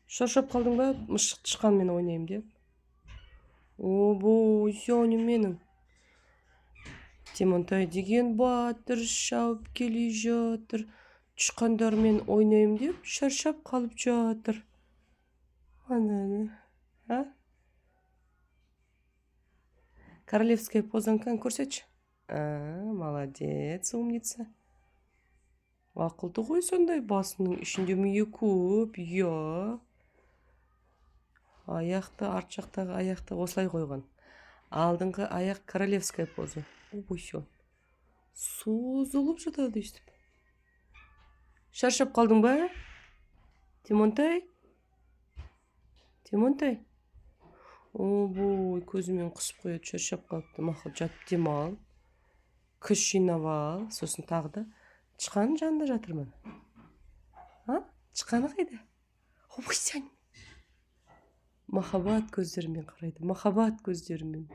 Шаршап қалдың ба? Мысық тышқанмен ойнайым деп. Обой, сёнім менің. Тимонтай деген батыр шауып келе жатыр. Тышқандармен ойнайым деп шаршап қалып жатыр. Ананы. А? Королевская позанканы көрсетші. Молодец, умница. Ақылды ғой сондай, басының ішінде миы көп, я. Аяқты, арт жақтағы аяқты осылай қойған. Алдыңғы аяқ королевская поза. Ой, сё. Созылып жатады өстіп. Шаршап қалдың ба? Тимонтай? Тимонтай? Обой, көзімен қысып қояды, шаршап қалыпты. Мақұл, жатып демал. Күш жинап ал, сосын тағы да тышқанның жанында жатырмын. Тышқаны қайда? Ой, сен. Махаббат көздерімен қарайды. Махаббат көздерімен.